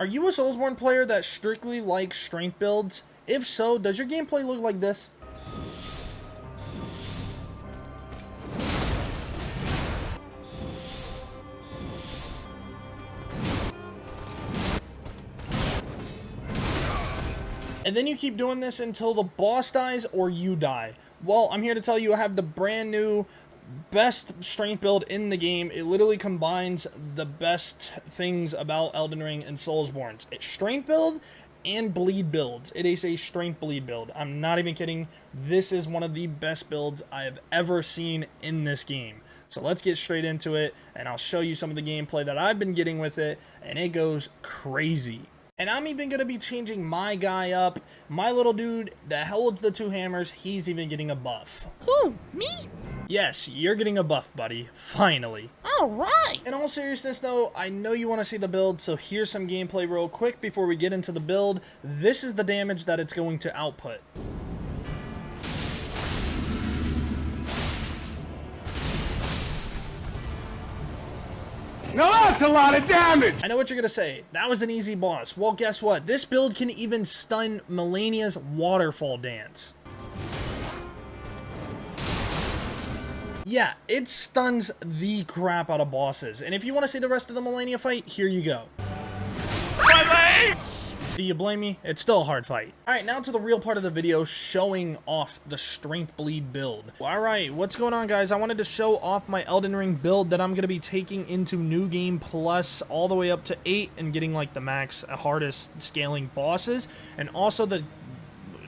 Are you a Soulsborne player that strictly likes strength builds? If so, does your gameplay look like this? And then you keep doing this until the boss dies or you die. Well, I'm here to tell you I have the brand new best strength build in the game. It literally combines the best things about Elden Ring and Soulsborne. It's strength build and bleed builds. It is a strength bleed build. I'm not even kidding. This is one of the best builds I have ever seen in this game. So let's get straight into it, and I'll show you some of the gameplay that I've been getting with it, and it goes crazy. And I'm even going to be changing my guy up. My little dude that holds the two hammers, he's even getting a buff. Who, me? Yes, you're getting a buff, buddy. Finally. Alright! In all seriousness, though, I know you want to see the build, so here's some gameplay real quick before we get into the build. This is the damage that it's going to output. Now that's a lot of damage! I know what you're going to say. That was an easy boss. Well, guess what? This build can even stun Malenia's waterfall dance. Yeah, it stuns the crap out of bosses. And if you want to see the rest of the Malenia fight, here you go. My legs! Do you blame me? It's still a hard fight. Alright, now to the real part of the video, showing off the strength bleed build. Alright, what's going on, guys? I wanted to show off my Elden Ring build that I'm going to be taking into New Game Plus all the way up to 8 and getting like the max hardest scaling bosses, and also the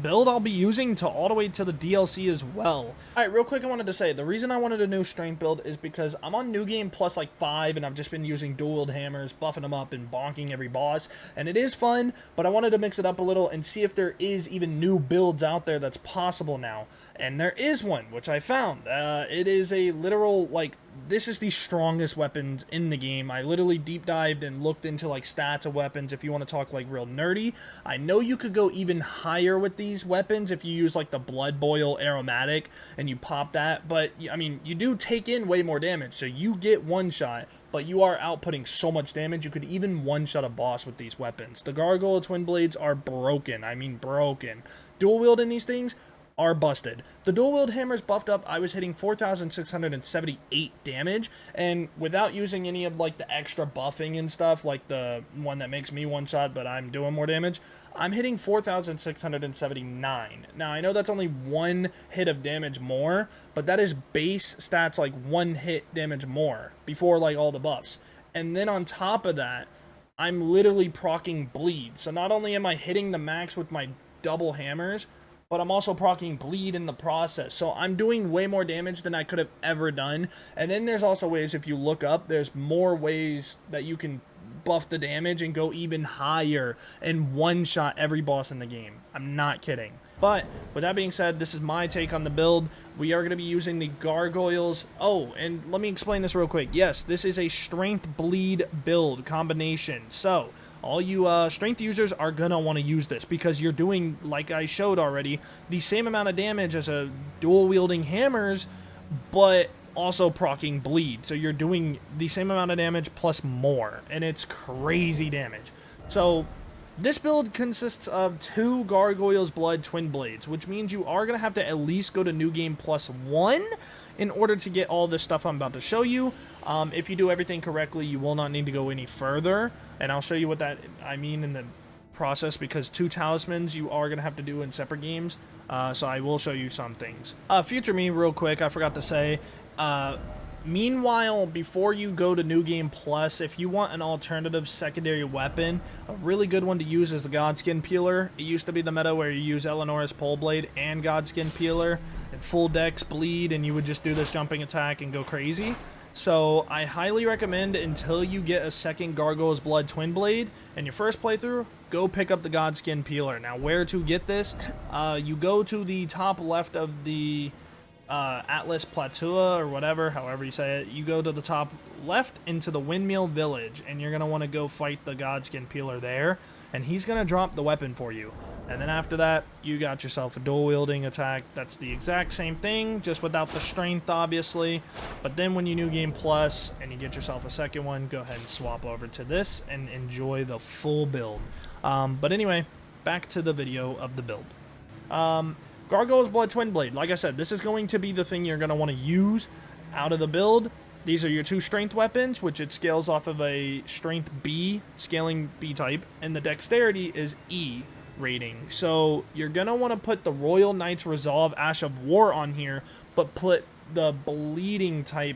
build I'll be using to all the way to the DLC as well. Alright, real quick, I wanted to say, the reason I wanted a new strength build is because I'm on New Game Plus like 5, and I've just been using dual-wield hammers, buffing them up, and bonking every boss, and it is fun, but I wanted to mix it up a little and see if there is even new builds out there that's possible now. And there is one, which I found. It is a literal, like, this is the strongest weapons in the game. I literally deep dived and looked into, like, stats of weapons if you want to talk, like, real nerdy. I know you could go even higher with these weapons if you use, like, the Blood Boil Aromatic and you pop that. But, I mean, you do take in way more damage, so you get one shot, but you are outputting so much damage, you could even one-shot a boss with these weapons. The Gargoyle Twin Blades are broken. I mean, broken. Dual wielding these things are busted. The dual wield hammers buffed up, I was hitting 4,678 damage, and without using any of like the extra buffing and stuff, like the one that makes me one shot but I'm doing more damage, I'm hitting 4,679. Now I know that's only one hit of damage more, but that is base stats, like one hit damage more before like all the buffs. And then on top of that, I'm literally proccing bleed. So not only am I hitting the max with my double hammers, but I'm also proccing bleed in the process. So I'm doing way more damage than I could have ever done. And then there's also ways, if you look up, there's more ways that you can buff the damage and go even higher and one-shot every boss in the game. I'm not kidding. But with that being said, this is my take on the build. We are going to be using the gargoyles. Oh, and let me explain this real quick. Yes, this is a strength bleed build combination. So all you strength users are going to want to use this because you're doing, like I showed already, the same amount of damage as a dual-wielding hammers, but also proccing bleed. So you're doing the same amount of damage plus more, and it's crazy damage. So this build consists of 2 Gargoyle's Blood Twin Blades, which means you are going to have to at least go to New Game Plus 1 in order to get all this stuff I'm about to show you. If you do everything correctly, you will not need to go any further, and I'll show you what that I mean in the process, because 2 talismans you are going to have to do in separate games, so I will show you some things. Future me, real quick, I forgot to say, meanwhile, before you go to New Game Plus, if you want an alternative secondary weapon, a really good one to use is the Godskin Peeler. It used to be the meta where you use Eleanor's Pole Blade and Godskin Peeler, and full dex bleed, and you would just do this jumping attack and go crazy. So I highly recommend, until you get a second Gargoyle's Blood Twin Blade in your first playthrough, go pick up the Godskin Peeler. Now, where to get this? You go to the top left of the Atlas Plateau or whatever, however you say it, you go to the top left into the Windmill Village, and you're going to want to go fight the Godskin Peeler there, and he's going to drop the weapon for you. And then after that, you got yourself a dual-wielding attack. That's the exact same thing, just without the strength, obviously. But then when you New Game Plus and you get yourself a second one, go ahead and swap over to this and enjoy the full build. But anyway, back to the video of the build. Gargoyle's Blood Twin Blade. Like I said, this is going to be the thing you're going to want to use out of the build. These are your two strength weapons, which it scales off of a strength B, scaling B type, and the dexterity is E rating. So you're going to want to put the Royal Knight's Resolve Ash of War on here, but put the bleeding type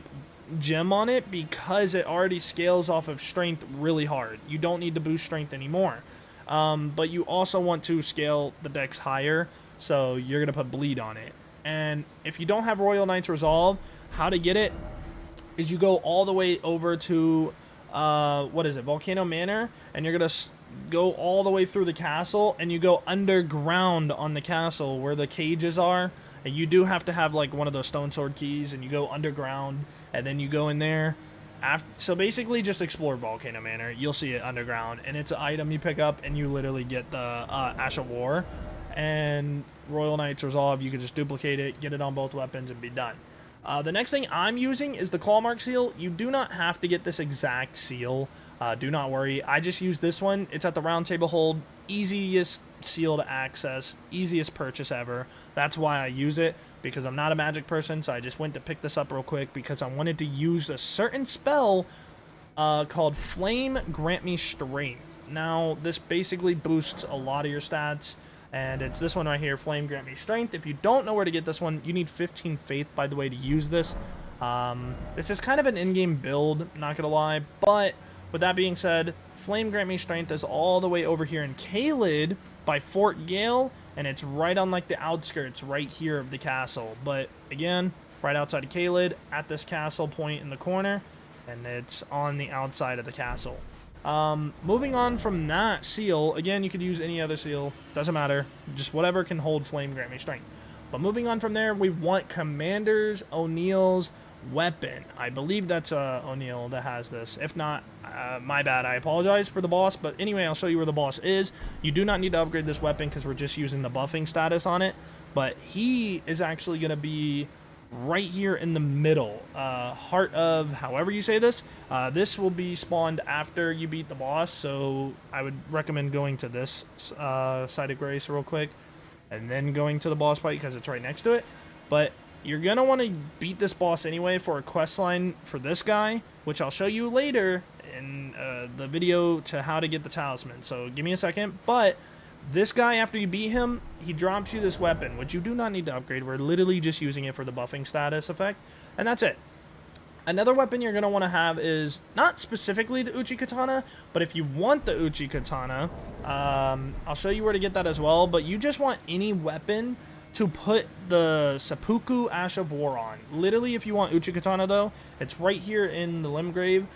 gem on it because it already scales off of strength really hard. You don't need to boost strength anymore. But you also want to scale the dex higher, so you're going to put bleed on it. And if you don't have Royal Knight's Resolve, how to get it is you go all the way over to, Volcano Manor, and you're going to go all the way through the castle, and you go underground on the castle where the cages are. And you do have to have, like, one of those stone sword keys, and you go underground, and then you go in there. So basically just explore Volcano Manor. You'll see it underground, and it's an item you pick up, and you literally get the Ash of War. And Royal Knight's Resolve, you can just duplicate it, get it on both weapons, and be done. The next thing I'm using is the Clawmark Seal. You do not have to get this exact seal. Do not worry. I just use this one. It's at the Round Table Hold. Easiest seal to access. Easiest purchase ever. That's why I use it, because I'm not a magic person, so I just went to pick this up real quick because I wanted to use a certain spell called Flame Grant Me Strength. Now, this basically boosts a lot of your stats. And it's this one right here, Flame Grant Me Strength. If you don't know where to get this one, you need 15 Faith, by the way, to use this. This is kind of an in-game build, not going to lie. But with that being said, Flame Grant Me Strength is all the way over here in Caelid by Fort Gale. And it's right on, like, the outskirts right here of the castle. But, again, right outside of Caelid, at this castle point in the corner. And it's on the outside of the castle. Moving on from that seal, again, you could use any other seal, doesn't matter, just whatever can hold Flame Grant Me Strength. But moving on from there, we want Commander O'Neill's weapon. I believe that's O'Neill that has this. If not, my bad, I apologize for the boss, but anyway, I'll show you where the boss is. You do not need to upgrade this weapon because we're just using the buffing status on it, but he is actually going to be right here in the middle, heart of however you say this. This will be spawned after you beat the boss, so I would recommend going to this site of grace real quick and then going to the boss fight because it's right next to it. But you're gonna want to beat this boss anyway for a quest line for this guy, which I'll show you later in the video to how to get the talisman, so give me a second. But this guy, after you beat him, he drops you this weapon, which you do not need to upgrade. We're literally just using it for the buffing status effect, and that's it. Another weapon you're going to want to have is not specifically the Uchi Katana, but if you want the Uchi Katana, I'll show you where to get that as well, but you just want any weapon to put the Seppuku Ash of War on. Literally, if you want Uchi Katana, though, it's right here in the Limgrave.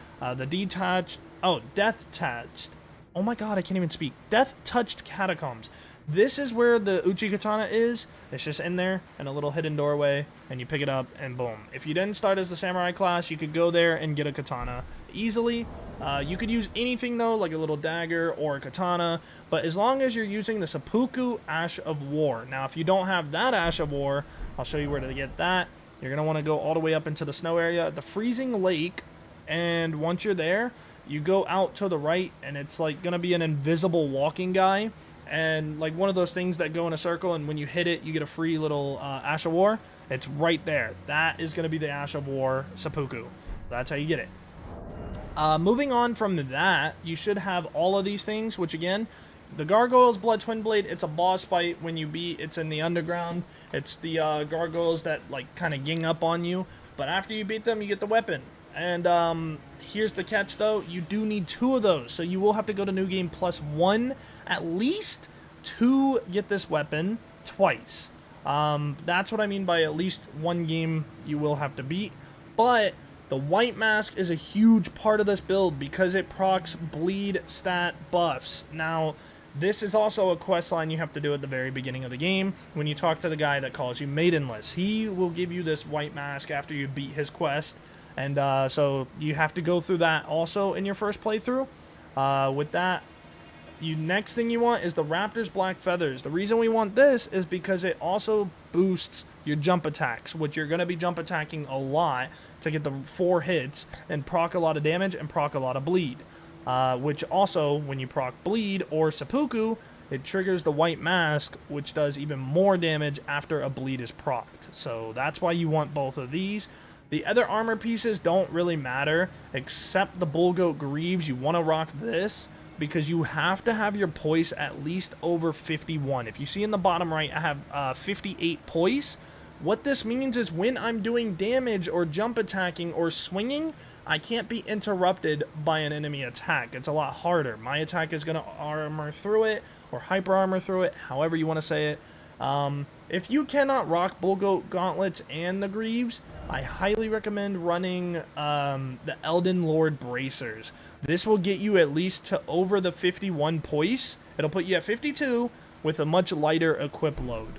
Death Touched. Oh my god, I can't even speak. Death Touched Catacombs. This is where the Uchi Katana is. It's just in there in a little hidden doorway, and you pick it up, and boom. If you didn't start as the Samurai class, you could go there and get a katana easily. You could use anything, though, like a little dagger or a katana, but as long as you're using the Seppuku Ash of War. Now, if you don't have that Ash of War, I'll show you where to get that. You're going to want to go all the way up into the snow area at the Freezing Lake, and once you're there, you go out to the right, and it's like going to be an invisible walking guy, and like one of those things that go in a circle, and when you hit it, you get a free little Ash of War. It's right there. That is going to be the Ash of War Seppuku. That's how you get it. Moving on from that, you should have all of these things, which again, the Gargoyle's Blood Twin Blade, it's a boss fight when you beat, it's in the underground. It's the gargoyles that like kind of gang up on you, but after you beat them, you get the weapon. And here's the catch, though. You do need 2 of those, so you will have to go to New Game Plus 1 at least to get this weapon twice. That's what I mean by at least 1 game you will have to beat. But the White Mask is a huge part of this build because it procs bleed stat buffs. Now, This is also a quest line you have to do at the very beginning of the game when you talk to the guy that calls you Maidenless. He will give you this white mask after you beat his quest, and so you have to go through that also in your first playthrough. With that, next thing you want is the Raptor's Black Feathers. The reason we want this is because it also boosts your jump attacks, which you're going to be jump attacking a lot to get the 4 hits and proc a lot of damage and proc a lot of bleed. Which also, when you proc bleed or seppuku, it triggers the white mask, which does even more damage after a bleed is procced. So that's why you want both of these. The other armor pieces don't really matter, except the Bullgoat Greaves. You want to rock this because you have to have your poise at least over 51. If you see in the bottom right, I have 58 poise. What this means is when I'm doing damage or jump attacking or swinging, I can't be interrupted by an enemy attack. It's a lot harder. My attack is going to armor through it or hyper armor through it, however you want to say it. If you cannot rock Bullgoat Gauntlets and the Greaves, I highly recommend running the Elden Lord Bracers. This will get you at least to over the 51 poise. It'll put you at 52 with a much lighter equip load.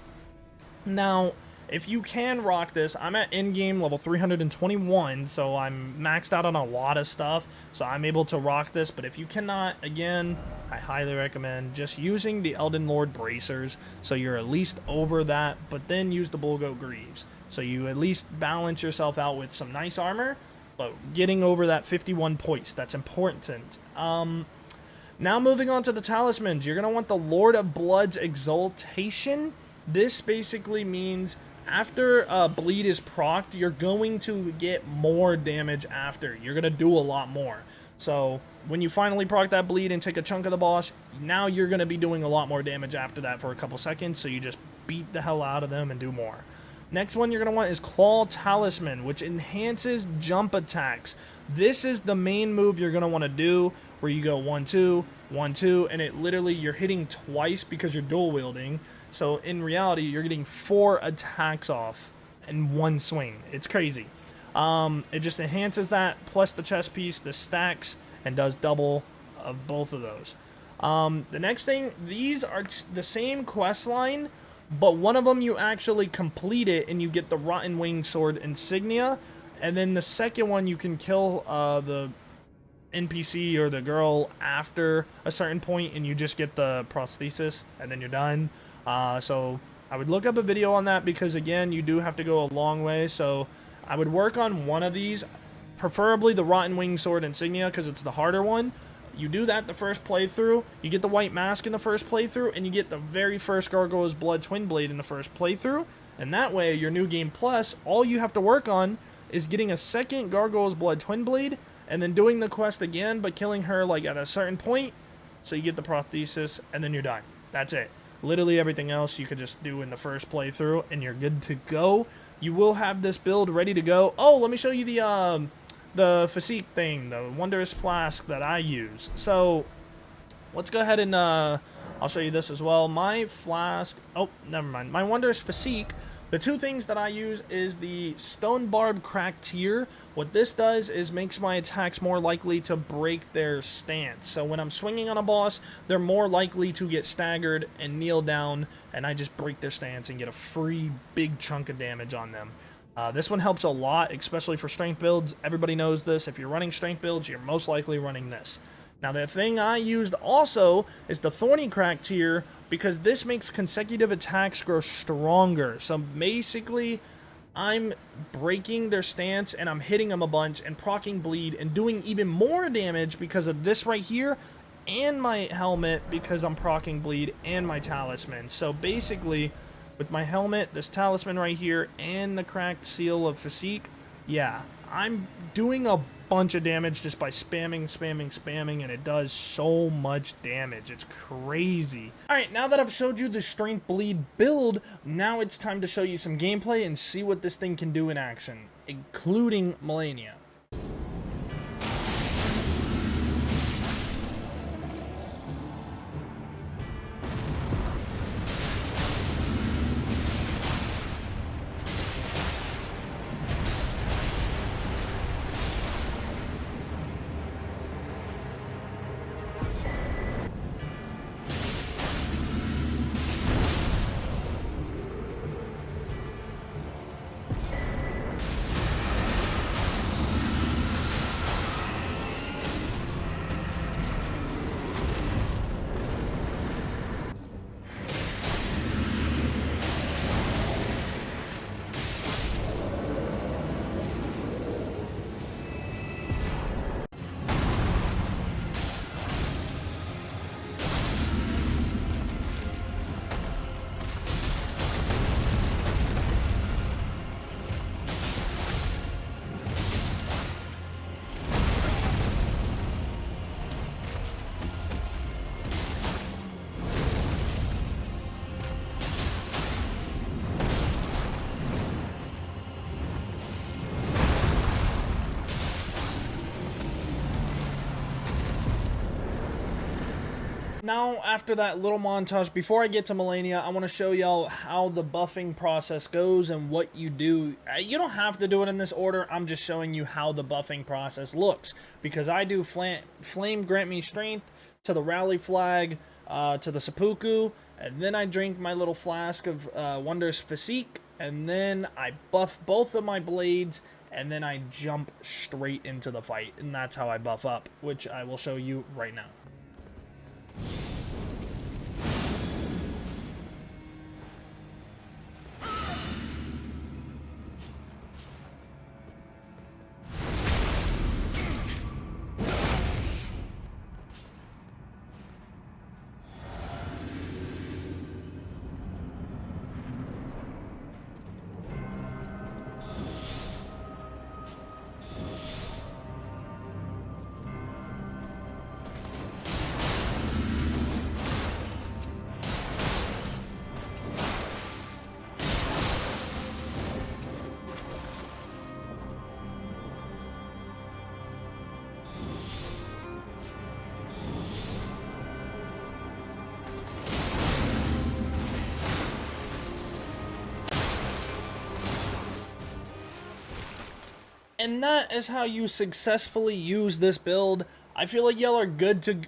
Now, if you can rock this, I'm at in-game level 321, so I'm maxed out on a lot of stuff, so I'm able to rock this. But if you cannot, again, I highly recommend just using the Elden Lord Bracers, so you're at least over that, but then use the Bullgoat Greaves. So you at least balance yourself out with some nice armor, but getting over that 51 points, that's important. Now moving on to the Talismans, you're going to want the Lord of Blood's Exaltation. This basically means after bleed is procced, you're going to get more damage after. You're going to do a lot more. So when you finally proc that bleed and take a chunk of the boss, now you're going to be doing a lot more damage after that for a couple seconds. So you just beat the hell out of them and do more. Next one you're going to want is Claw Talisman, which enhances jump attacks. This is the main move you're going to want to do, where you go 1-2, 1-2, and it literally, you're hitting twice because you're dual wielding. So in reality, you're getting 4 attacks off in one swing. It's crazy. It just enhances that, plus the chest piece, the stacks, and does double of both of those. The next thing, these are the same quest line, but one of them you actually complete it and you get the Rotten Winged Sword insignia, and then the second one you can kill the NPC or the girl after a certain point and you just get the prosthesis and then you're done. So I would look up a video on that because, again, you do have to go a long way. So I would work on one of these, preferably the Rotten Winged Sword insignia because it's the harder one. You do that the first playthrough, you get the white mask in the first playthrough, and you get the very first Gargoyle's Blood Twin Blade in the first playthrough. And that way, your New Game Plus, all you have to work on is getting a second Gargoyle's Blood Twin Blade, and then doing the quest again, but killing her like at a certain point, so you get the prosthesis, and then you're done. That's it. Literally everything else you could just do in the first playthrough, and you're good to go. You will have this build ready to go. Oh, let me show you the physique thing, the wondrous flask that I use. So let's go ahead and I'll show you this as well. My flask, oh, never mind. My wondrous physique, the two things that I use is the Stone Barb Crack Tier. What this does is makes my attacks more likely to break their stance. So when I'm swinging on a boss, they're more likely to get staggered and kneel down, and I just break their stance and get a free big chunk of damage on them. This one helps a lot, especially for strength builds. Everybody knows this. If you're running strength builds, you're most likely running this. Now, the thing I used also is the Thorny Crack Tier, because this makes consecutive attacks grow stronger. So basically, I'm breaking their stance and I'm hitting them a bunch and proccing bleed and doing even more damage because of this right here and my helmet, because I'm proccing bleed, and my talisman. So basically, with my helmet, this talisman right here, and the cracked seal of physique, yeah, I'm doing a bunch of damage just by spamming, and it does so much damage. It's crazy. Alright, now that I've showed you the strength bleed build, now it's time to show you some gameplay and see what this thing can do in action, including Malenia. Now, after that little montage, before I get to Malenia, I want to show y'all how the buffing process goes and what you do. You don't have to do it in this order. I'm just showing you how the buffing process looks. Because I do Flame Grant Me Strength to the Rally Flag, to the Seppuku, and then I drink my little flask of Wondrous Physique, and then I buff both of my blades, and then I jump straight into the fight. And that's how I buff up, which I will show you right now. And that is how you successfully use this build. I feel like y'all are good to...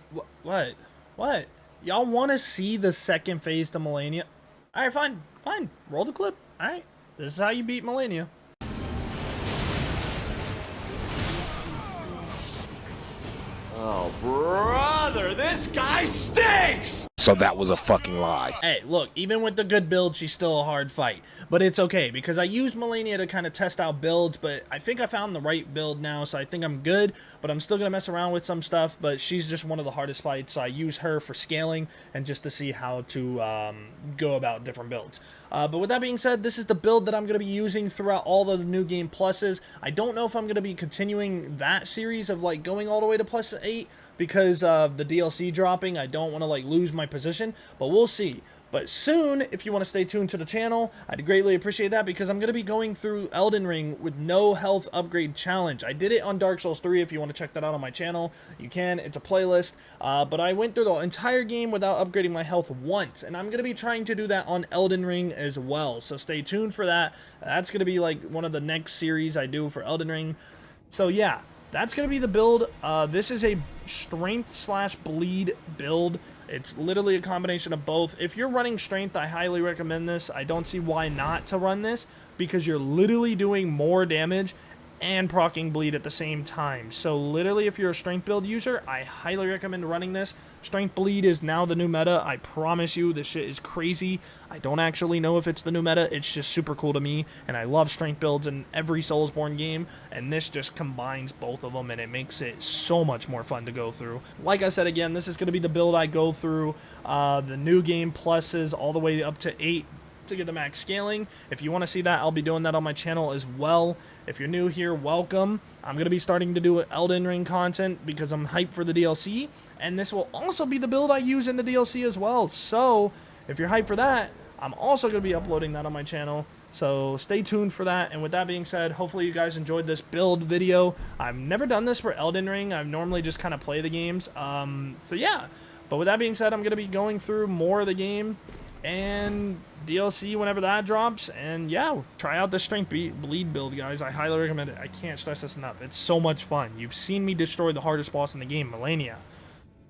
What? What? Y'all want to see the second phase to Malenia? Alright, fine. Fine. Roll the clip. Alright. This is how you beat Malenia. Oh, brother, this guy stinks! So that was a fucking lie. Hey, look, even with the good build, she's still a hard fight. But it's okay, because I used Malenia to kind of test out builds, but I think I found the right build now, so I think I'm good. But I'm still going to mess around with some stuff, but she's just one of the hardest fights, so I use her for scaling and just to see how to go about different builds. But with that being said, this is the build that I'm going to be using throughout all the new game pluses. I don't know if I'm going to be continuing that series of like going all the way to plus 8 because of the DLC dropping. I don't want to like lose my position, but we'll see. But soon, if you want to stay tuned to the channel, I'd greatly appreciate that because I'm going to be going through Elden Ring with no health upgrade challenge. I did it on Dark Souls 3. If you want to check that out on my channel, you can. It's a playlist. But I went through the entire game without upgrading my health once. And I'm going to be trying to do that on Elden Ring as well. So stay tuned for that. That's going to be like one of the next series I do for Elden Ring. So yeah, that's going to be the build. This is a strength/bleed build. It's literally a combination of both. If you're running strength, I highly recommend this. I don't see why not to run this because you're literally doing more damage and proccing bleed at the same time. So literally, if you're a strength build user, I highly recommend running this. Strength bleed is now the new meta. I promise you, this shit is crazy. I don't actually know if it's the new meta. It's just super cool to me, and I love strength builds in every Soulsborne game, and this just combines both of them, and it makes it so much more fun to go through. Like I said again, this is going to be the build I go through, the new game pluses all the way up to 8 to get the max scaling. If you want to see that, I'll be doing that on my channel as well. If you're new here, welcome. I'm going to be starting to do Elden Ring content because I'm hyped for the DLC, and this will also be the build I use in the DLC as well. So if you're hyped for that, I'm also going to be uploading that on my channel, so stay tuned for that. And with that being said, hopefully you guys enjoyed this build video. I've never done this for Elden Ring. I've normally just kind of play the games. So yeah, but with that being said, I'm going to be going through more of the game and DLC whenever that drops. And yeah, try out the strength bleed build, guys. I highly recommend it. I can't stress this enough. It's so much fun. You've seen me destroy the hardest boss in the game, Malenia.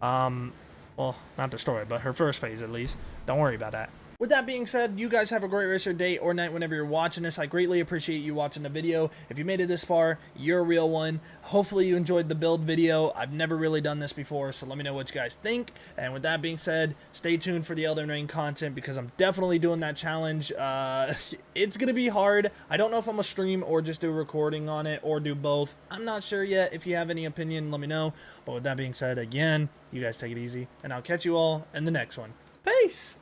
Well, not destroy it, but her first phase at least. Don't worry about that. With that being said, you guys have a great rest of your day or night whenever you're watching this. I greatly appreciate you watching the video. If you made it this far, you're a real one. Hopefully you enjoyed the build video. I've never really done this before, so let me know what you guys think. And with that being said, stay tuned for the Elden Ring content because I'm definitely doing that challenge. It's going to be hard. I don't know if I'm going to stream or just do a recording on it or do both. I'm not sure yet. If you have any opinion, let me know. But with that being said, again, you guys take it easy, and I'll catch you all in the next one. Peace!